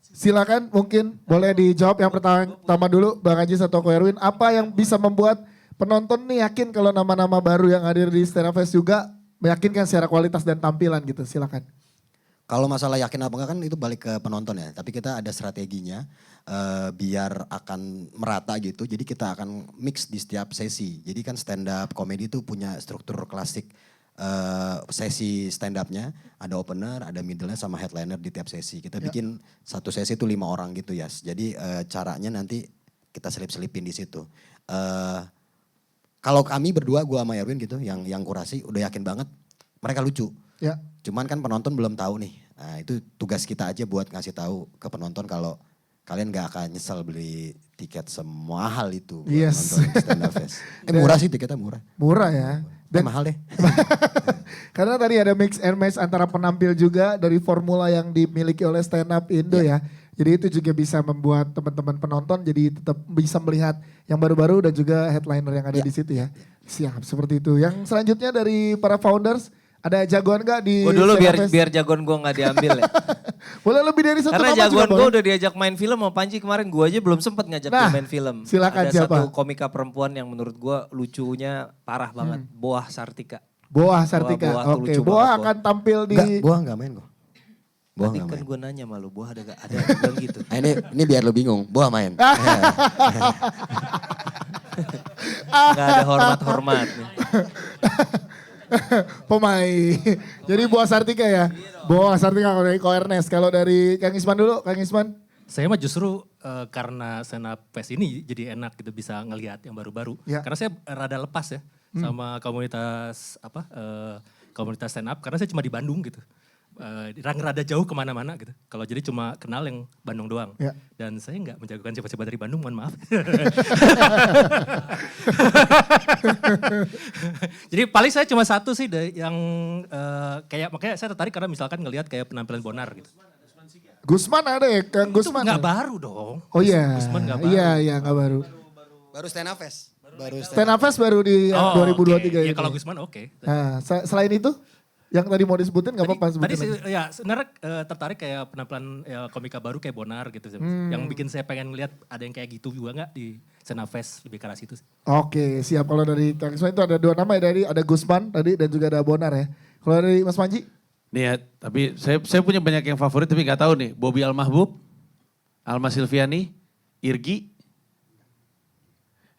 Silakan mungkin boleh dijawab yang pertama dulu Bang Ajis atau Ko Erwin. Apa yang bisa membuat penonton nih yakin kalau nama-nama baru yang hadir di Stand Up Fest juga meyakinkan secara kualitas dan tampilan gitu, silakan. Kalau masalah yakin apa enggak kan itu balik ke penonton ya. Tapi kita ada strateginya biar akan merata gitu. Jadi kita akan mix di setiap sesi. Jadi kan stand up komedi itu punya struktur klasik sesi stand up-nya. Ada opener, ada middle-nya sama headliner di tiap sesi. Kita bikin satu sesi itu 5 orang gitu ya. Jadi caranya nanti kita selip-selipin di situ. Kalau kami berdua, gue sama Erwin gitu yang kurasi udah yakin banget mereka lucu. Ya. Cuman kan penonton belum tahu nih. Nah itu tugas kita aja buat ngasih tahu ke penonton kalau kalian gak akan nyesel beli tiket semua hal itu. Buat Yes. nonton Stand Up Fest. Murah sih tiketnya murah. Murah ya. Dan mahal deh. Karena tadi ada mix and match antara penampil juga dari formula yang dimiliki oleh Stand Up Indo ya. Jadi itu juga bisa membuat teman-teman penonton jadi tetap bisa melihat yang baru-baru dan juga headliner yang ada di situ ya. Siap, seperti itu. Yang selanjutnya dari para founders, ada jagoan gak di Gue dulu Stand Up Fest? biar jagoan gue gak diambil ya. Boleh lebih dari satu Karena nama juga jagoan gue boleh. udah diajak main film sama Panji kemarin. Gue aja belum sempet ngajak dia main film. Silakan, Ada siapa? satu komika perempuan yang menurut gue lucunya parah banget. Boah Sartika. Boah Sartika. Boah tuh Oke, lucu Boah banget, akan tampil di... Enggak, Boah gak main kok. Boah Tadi gak kan main. gue nanya sama lu, Boah ada bilang gitu. Nah, ini biar lu bingung, Boah main. Gak ada hormat-hormat nih. Pemain. Jadi Boah Sartika ya. Boah Sartika kalau dari Ko Ernest. Kalau dari Kang Isman dulu, Kang Isman. Saya mah justru karena stand up fest ini jadi enak gitu bisa ngelihat yang baru-baru. Ya. Karena saya rada lepas ya sama komunitas komunitas stand up karena saya cuma di Bandung gitu. Rada jauh kemana-mana gitu. Kalau jadi cuma kenal yang Bandung doang. Ya. Dan saya nggak menjagokan siapa-siapa dari Bandung, mohon maaf. Jadi paling saya cuma satu sih yang kayak makanya saya tertarik karena misalkan ngelihat kayak penampilan Bonar gitu. Gusman ada ya, Kang Itu Gusman. nggak baru dong. Oh iya. Gusman nggak baru. Iya, nggak baru. Baru Stand Up Fest. Stand Up Fest baru di 2023 oke. itu. Ya kalau Gusman oke. Nah, selain itu yang tadi mau disebutin nggak apa-apa Tadi sebutin lagi. ya sebenarnya tertarik kayak penampilan komika baru kayak Bonar gitu. Yang bikin saya pengen lihat ada yang kayak gitu juga nggak di Stand Up Fest lebih ke arah situ. Oke, siap. Kalau dari Kang Isman itu ada 2 nama ya, dari ada Gusman tadi dan juga ada Bonar ya. Kalau dari Mas Panji? Nih ya, tapi saya punya banyak yang favorit tapi nggak tahu nih. Bobby Al-Mahbub, Alma Silviani, Irgi,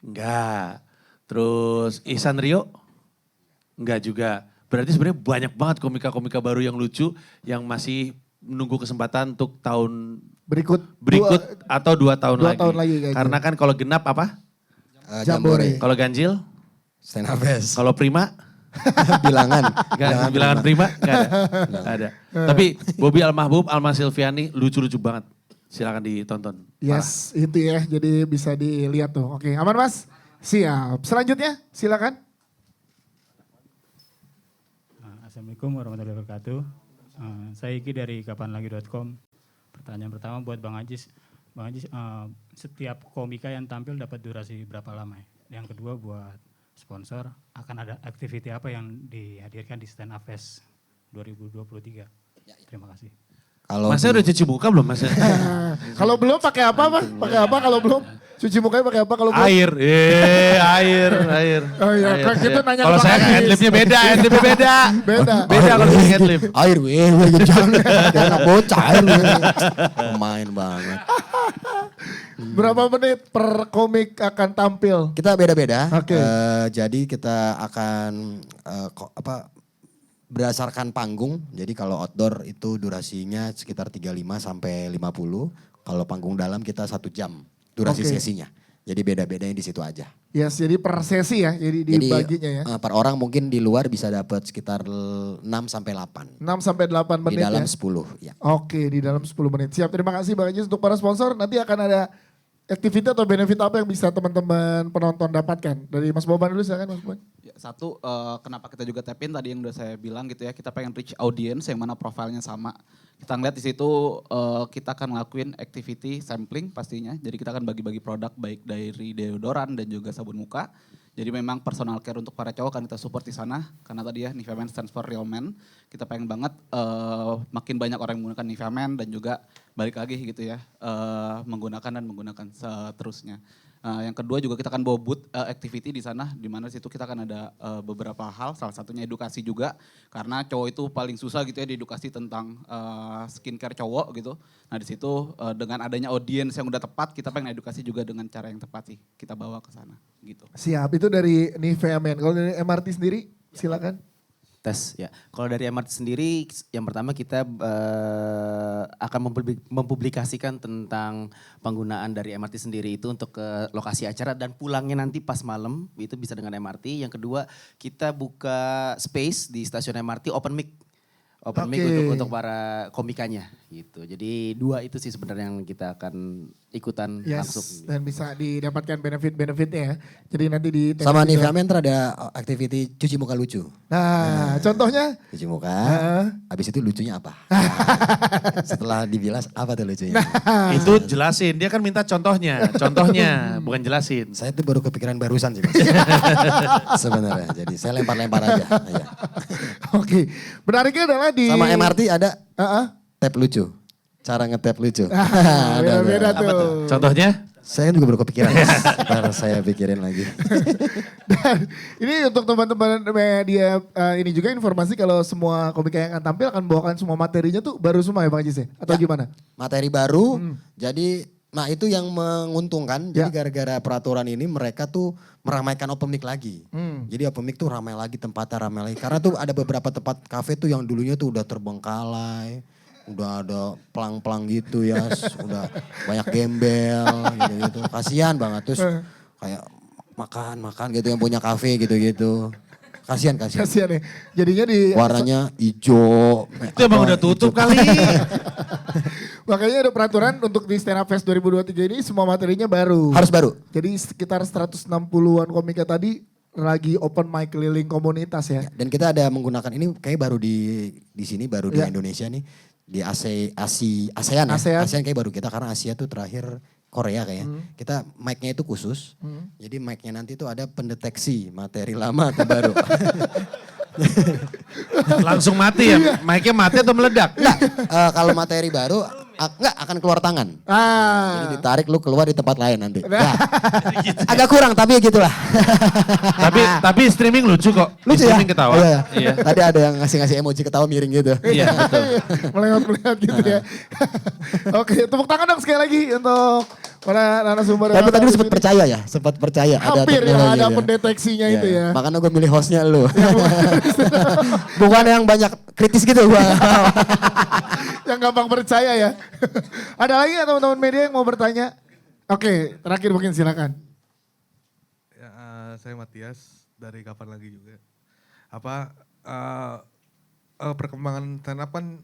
enggak. Terus Ihsan Rio, enggak juga. Berarti sebenarnya banyak banget komika-komika baru yang lucu yang masih menunggu kesempatan untuk tahun Berikut atau 2 tahun 2 lagi. tahun lagi kayaknya. Karena kan kalau genap apa? Jambore. Kalau ganjil? Stand up fest. Kalau prima? Bilangan. Bilangan prima? Gak ada. Nggak ada. Tapi Bobby Almahbub, Alma Silviani lucu-lucu banget. Silakan ditonton. Yes, itu ya. Jadi bisa dilihat tuh. Oke, aman Mas? Siap. Selanjutnya silakan. Assalamualaikum warahmatullahi wabarakatuh. Saya Iki dari kapanlagi.com. Pertanyaan pertama buat Bang Ajis. Bang Ajis, setiap komika yang tampil dapat durasi berapa lama ya? Yang kedua buat sponsor, akan ada activity apa yang dihadirkan di Stand Up Fest 2023? Terima kasih. Masnya udah cuci muka belum Mas? Kalau belum pakai apa Pak? Pakai apa kalau belum? Cuci mukanya pakai apa kalau belum? Air. Air. Oh iya, kalau gitu nanya kalau saya headlipnya beda, headlipnya beda. Beda kalau saya headlip. Air jangan. Jangan bocah air Pemain banget. Berapa menit per komik akan tampil? Kita beda-beda. Oke. Jadi kita akan berdasarkan panggung. Jadi kalau outdoor itu durasinya sekitar 35 sampai 50. Kalau panggung dalam kita 1 jam durasi sesinya. Jadi beda-bedanya di situ aja. Yes, jadi per sesi ya, jadi dibaginya ya. Per orang mungkin di luar bisa dapat sekitar 6 sampai 8. 6 sampai 8 menit di dalam ya? 10 ya. Oke, di dalam 10 menit. Siap, terima kasih Bang Ajis. Untuk para sponsor nanti akan ada activity atau benefit apa yang bisa teman-teman penonton dapatkan? Dari Mas Boban dulu silakan Mas Boban. Ya, satu, kenapa kita juga tap in tadi yang udah saya bilang gitu ya, kita pengen reach audience yang mana profilnya sama. Kita ngeliat di situ kita akan ngelakuin activity sampling pastinya. Jadi kita akan bagi-bagi produk baik dari deodoran dan juga sabun muka. Jadi memang personal care untuk para cowok kan kita support di sana. Karena tadi ya Nivea Men stands for real men. Kita pengen banget makin banyak orang yang menggunakan Nivea Men dan juga balik lagi gitu ya. Menggunakan seterusnya. Yang kedua juga kita akan bawa booth activity di sana, di mana situ kita akan ada beberapa hal, salah satunya edukasi juga, karena cowok itu paling susah gitu ya diedukasi tentang skincare cowok gitu. Nah di situ dengan adanya audiens yang udah tepat, kita pengen edukasi juga dengan cara yang tepat sih, kita bawa ke sana gitu. Siap, itu dari Nivea Men. Kalau dari MRT sendiri silakan. Tes ya. Kalau dari MRT sendiri, yang pertama kita akan mempublikasikan tentang penggunaan dari MRT sendiri itu untuk ke lokasi acara dan pulangnya nanti pas malam itu bisa dengan MRT. Yang kedua kita buka space di stasiun MRT open mic untuk para komikanya gitu. Jadi 2 itu sih sebenarnya yang kita akan ikutan langsung. Dan bisa didapatkan benefit-benefitnya ya. Jadi nanti di sama Nivea Men ada activity cuci muka lucu. Nah, contohnya? Cuci muka, habis itu lucunya apa? Setelah dibilas apa tuh lucunya? Itu jelasin, dia kan minta contohnya, bukan jelasin. Saya tuh baru kepikiran barusan sih Mas. Sebenarnya, jadi saya lempar-lempar aja. Ya. Oke, menariknya adalah di... Sama MRT ada tap lucu, cara nge-tap lucu. Beda tuh. Contohnya? Saya juga baru kepikiran, ntar saya pikirin lagi. Dan ini untuk teman-teman media ini juga informasi kalau semua komika yang akan tampil akan membawakan semua materinya tuh baru semua ya Bang Ajis ya? Atau gimana? Materi baru, jadi itu yang menguntungkan. Jadi gara-gara peraturan ini mereka tuh meramaikan open mic lagi. Jadi open mic tuh ramai lagi, tempatnya ramai lagi. Karena tuh ada beberapa tempat kafe tuh yang dulunya tuh udah terbengkalai. Udah ada pelang-pelang gitu ya, udah banyak gembel gitu-gitu. Kasihan banget, terus kayak makan gitu yang punya kafe gitu-gitu. Kasihan. Kasihan ya, jadinya di... Warnanya hijau. Itu emang udah tutup kali. Makanya ada peraturan untuk di Stand Up Fest 2023 ini semua materinya baru. Harus baru. Jadi sekitar 160-an komika tadi lagi open mic keliling komunitas ya. Dan kita ada menggunakan ini kayak baru di sini, baru di Indonesia nih. Di ASEAN kayak baru kita, karena Asia tuh terakhir Korea kayaknya. Kita mic-nya itu khusus. Jadi mic-nya nanti tuh ada pendeteksi materi lama atau baru. Langsung mati ya? Mic-nya mati atau meledak? Enggak, kalau materi baru akan keluar tangan. Jadi ditarik lu keluar di tempat lain nanti. Ya. Agak kurang tapi gitulah. tapi streaming lucu kok. Lucu streaming ya? ketawa. Iya. Tadi ada yang ngasih emoji ketawa miring gitu. Iya betul. Melewat gitu ya. Oke, tepuk tangan dong sekali lagi untuk para narasumber. Tapi tadi lu sempat percaya. Hampir ada pendeteksinya itu ya. Makanya gue milih hostnya lu. Bukan yang banyak kritis gitu gua. Yang gampang percaya ya. Ada lagi ya teman-teman media yang mau bertanya? Oke, terakhir mungkin silakan. Saya Matias dari Kapan Lagi juga. Perkembangan stand up kan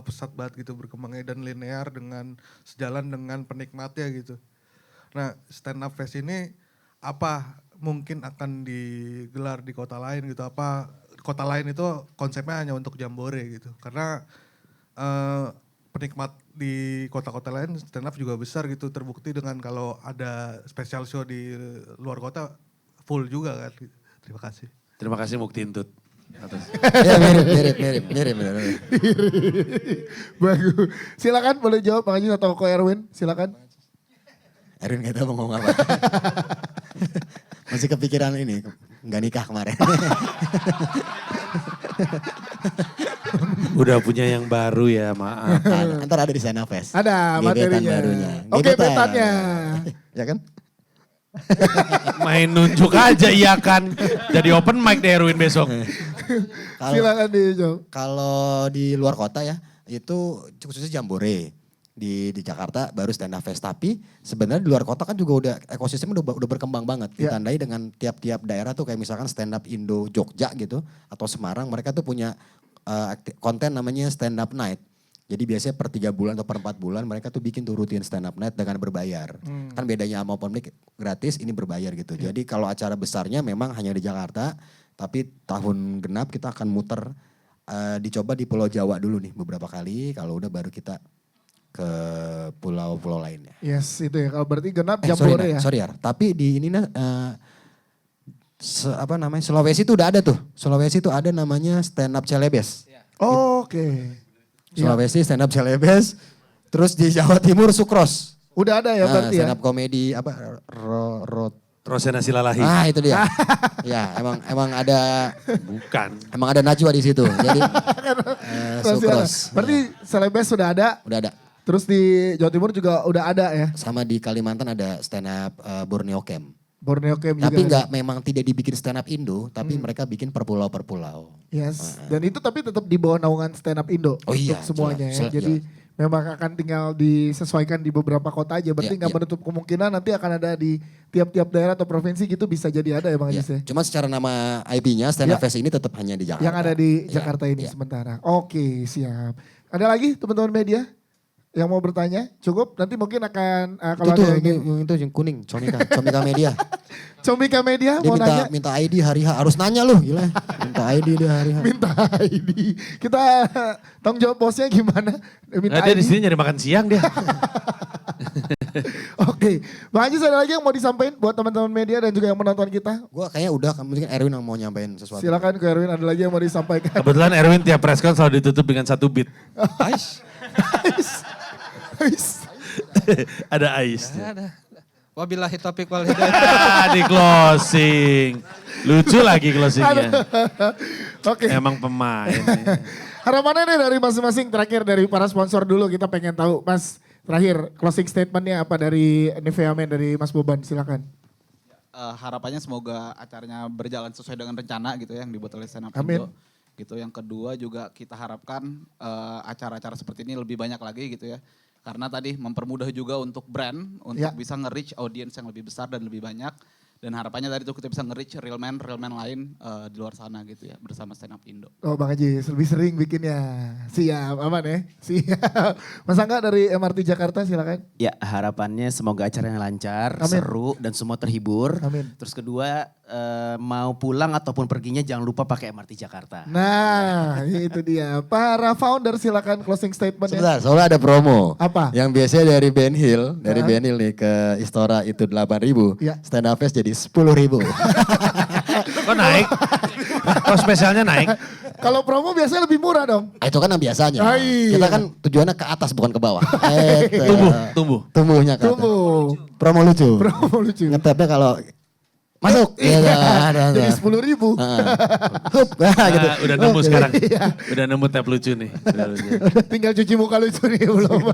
pesat banget gitu berkembangnya dan linear dengan sejalan dengan penikmatnya gitu. Nah, stand up fest ini apa mungkin akan digelar di kota lain gitu? Apa kota lain itu konsepnya hanya untuk jambore gitu? Karena penikmat di kota-kota lain stand up juga besar gitu, terbukti dengan kalau ada special show di luar kota full juga kan. Terima kasih. Terima kasih Muktintut. Ya mirip. Bagus. Silakan boleh jawab Bang Ajis atau Ko Erwin, silakan. Erwin gak tahu mau ngomong apa. Masih kepikiran ini, nggak nikah kemarin. Udah punya yang baru ya, maaf. Ntar ada di sana Fest. Ada materinya. Barunya. Oke, betannya. Ya kan? Main nunjuk aja iya kan. Jadi open mic deh Erwin besok. Silakan dijawab. Kalau di luar kota ya, itu khususnya Jambore. Di Jakarta baru stand up fest. Tapi sebenarnya di luar kota kan juga udah ekosistemnya udah berkembang banget. Ditandai dengan tiap-tiap daerah tuh kayak misalkan stand up Indo Jogja gitu. Atau Semarang, mereka tuh punya konten namanya stand up night. Jadi biasanya per 3 bulan atau per 4 bulan mereka tuh bikin tuh rutin stand up night dengan berbayar. Kan bedanya sama open mic gratis, ini berbayar gitu. Jadi kalau acara besarnya memang hanya di Jakarta, tapi tahun genap kita akan muter, dicoba di Pulau Jawa dulu nih beberapa kali. Kalau udah baru kita ke pulau-pulau lainnya. Yes, itu ya. Kalau berarti genap Jambore ya. Sorry ya, tapi di ini Sulawesi itu udah ada tuh. Sulawesi itu ada namanya stand up Celebes. Oh, oke. Sulawesi stand up Celebes, terus di Jawa Timur Sukros. Udah ada ya berarti ya. Stand up komedi Rosena Silalahi. Ah itu dia. Ya emang ada. Bukan. Emang ada Najwa di situ. Jadi Sukros. Berarti Celebes sudah ada. Udah ada. Terus di Jawa Timur juga udah ada ya. Sama di Kalimantan ada stand up Borneo Camp. Borneo Camp juga. Tapi memang tidak dibikin stand up Indo, tapi mereka bikin per pulau. Yes. Dan itu tapi tetap di bawah naungan stand up Indo untuk semuanya ya. Jadi memang akan tinggal disesuaikan di beberapa kota aja. Berarti nggak menutup kemungkinan nanti akan ada di tiap-tiap daerah atau provinsi gitu bisa jadi ada ya Bang Ajis ya. Cuma secara nama IP-nya stand up fest ini tetap hanya di Jakarta. Yang ada di Jakarta ini sementara. Oke, siap. Ada lagi teman-teman media yang mau bertanya? Cukup, nanti mungkin akan kalau itu, ada itu yang kuning, Comika Media. Comika Media dia mau nanya. Minta ID hari H, harus nanya lu gila. Minta ID dia hari H. Minta ID. Kita tanggung jawab bosnya gimana? Minta Dia ID. di sini nyari makan siang dia. Oke, Bang Ajis ada lagi yang mau disampaikan buat teman-teman media dan juga yang menonton kita? Gua kayaknya udah, mungkin Erwin yang mau nyampein sesuatu. Silakan ke Erwin, ada lagi yang mau disampaikan. Kebetulan Erwin tiap press con selalu ditutup dengan 1 beat. Ais. Ada ais. Ada. Wabillahi taufiq wal hidayah. Di closing. Lucu lagi closingnya. Oke. Emang pemain. Harapannya nih dari masing-masing terakhir dari para sponsor dulu kita pengen tahu Mas terakhir closing statementnya apa dari Nivea Men dari Mas Boban silakan. Harapannya semoga acaranya berjalan sesuai dengan rencana gitu ya yang dibuat oleh Stand Up Amin. Indo. Gitu. Yang kedua juga kita harapkan acara-acara seperti ini lebih banyak lagi gitu ya. Karena tadi mempermudah juga untuk brand untuk bisa nge-reach audience yang lebih besar dan lebih banyak. Dan harapannya tadi tuh kita bisa nge-reach real man lain di luar sana gitu ya bersama Stand Up Indo. Oh Bang Ajis lebih sering bikinnya. Siap, aman ya? Siap. Mas Angga dari MRT Jakarta silakan. Ya harapannya semoga acaranya lancar, Amin. seru dan semua terhibur. Amin. Terus kedua mau pulang ataupun perginya jangan lupa pakai MRT Jakarta. Nah itu dia. Para founder silakan closing statement Sebentar, soalnya ada promo. Apa? Yang biasanya dari Ben Hill, Ben Hill nih ke Istora itu 8.000, stand up fest jadi 10.000. Kok naik? Kok spesialnya naik? Kalau promo biasanya lebih murah dong. Itu kan yang biasanya. Iya. Kita kan tujuannya ke atas bukan ke bawah. Tumbuhnya ke atas. Promo lucu. Promo lucu. Ngetapnya kalau masuk. Jadi 10.000. Gitu. Udah nemu sekarang. Udah nemu tab lucu nih. Tinggal cuci muka lucu nih belum.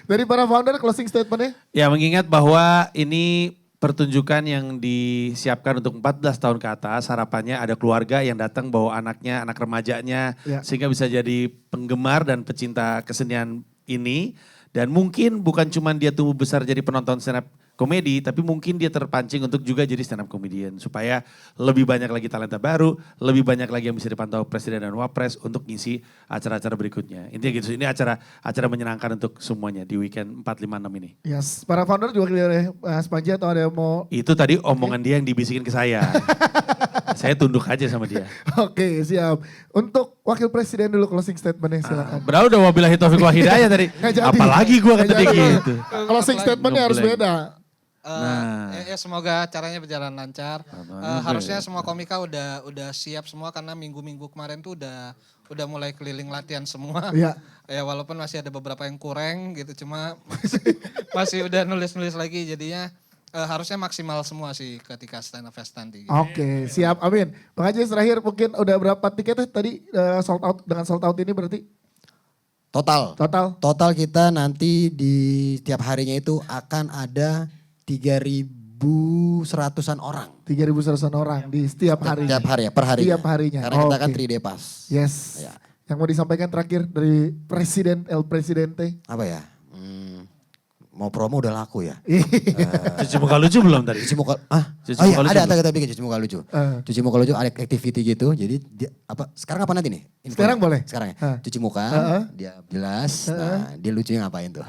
Dari para founder closing statementnya. Ya mengingat bahwa ini pertunjukan yang disiapkan untuk 14 tahun ke atas, harapannya ada keluarga yang datang bawa anaknya, anak remajanya, sehingga bisa jadi penggemar dan pecinta kesenian ini. Dan mungkin bukan cuma dia tumbuh besar jadi penonton stand up komedi, tapi mungkin dia terpancing untuk juga jadi stand up comedian supaya lebih banyak lagi talenta baru, lebih banyak lagi yang bisa dipantau presiden dan wapres untuk ngisi acara-acara berikutnya. Intinya gitu, ini acara menyenangkan untuk semuanya di weekend 4, 5, 6 ini. Yes, para founder juga oleh Mas Panji atau ada yang mau? Itu tadi omongan dia yang dibisikin ke saya. Saya tunduk aja sama dia. Oke, siap. Untuk wakil presiden dulu closing statement-nya silakan. Berarti udah wabillahi taufiq wa hidayah tadi. Nggak jadi. Apalagi gue kata dia gitu. Closing statement-nya harus Ngeblank. beda. Ya semoga acaranya berjalan lancar. Harusnya semua komika udah siap semua karena minggu-minggu kemarin tuh udah mulai keliling latihan semua. Iya. Ya walaupun masih ada beberapa yang kurang gitu, cuma masih udah nulis-nulis lagi, jadinya harusnya maksimal semua sih ketika stand up fest nanti. Gitu. Oke, siap. Amin. Bang Ajis terakhir mungkin udah berapa tiketnya tadi sold out dengan sold out ini berarti? Total kita nanti di tiap harinya itu akan ada 3.100-an orang. 3.100-an orang di setiap hari. Tiap hari ya, per harinya. Tiap harinya. Karena kita kan 3 day pass. Yes. Ya. Yang mau disampaikan terakhir dari Presiden El Presidente. Apa ya? Mau promo udah laku ya. Cuci muka lucu belum tadi? Cuci muka, Cuci oh iya muka lucu ada belum? kita bikin cuci muka lucu. Cuci muka lucu ada activity gitu. Jadi sekarang apa nanti nih? Info Sekarang boleh? Sekarang ya. Cuci muka, dia jelas. Nah, dia lucunya ngapain tuh?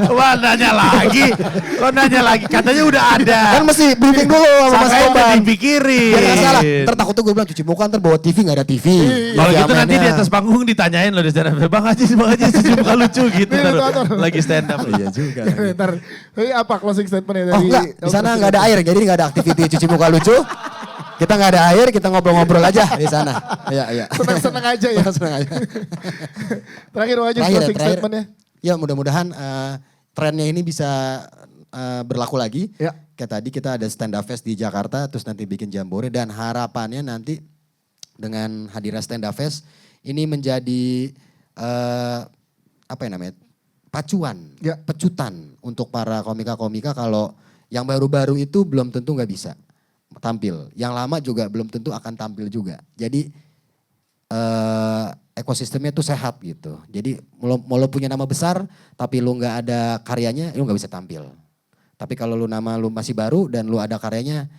Wah nanya lagi. Lo nanya lagi, katanya udah ada. Kan mesti briefing dulu sama Mas Sampai Koban. udah dipikirin. Biar gak salah. Ntar takut tuh gue bilang cuci muka ntar bawa TV gak ada TV. Kalau gitu Iya, nanti di mainnya. atas panggung ditanyain lo di stand up. Bang Ajis cuci muka lucu gitu. Lagi stand up. Iya juga. Ntar, apa closing statement-nya Oh dari enggak, di sana enggak ada air, jadi enggak ada aktiviti cuci muka lucu. Kita enggak ada air, kita ngobrol-ngobrol aja di sana. Iya. Senang-senang aja ya. Senang aja. Terakhir Bang Ajis closing statement-nya. Ya mudah-mudahan trennya ini bisa berlaku lagi. Ya. Kayak tadi kita ada stand up fest di Jakarta, terus nanti bikin jambore dan harapannya nanti dengan hadirnya stand up fest ini menjadi apa ya namanya? Pacuan, pecutan untuk para komika-komika kalau yang baru-baru itu belum tentu nggak bisa tampil. Yang lama juga belum tentu akan tampil juga. Jadi ekosistemnya tuh sehat gitu. Jadi mau lo punya nama besar tapi lu nggak ada karyanya, lu nggak bisa tampil. Tapi kalau lu nama lu masih baru dan lu ada karyanya,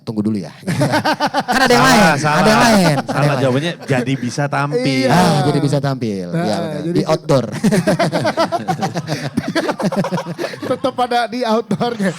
tunggu dulu ya. Kan ada yang lain. Ada yang lain. Salah jawabannya jadi bisa tampil. Jadi bisa tampil. Di outdoor. Tetap ada di outdoornya.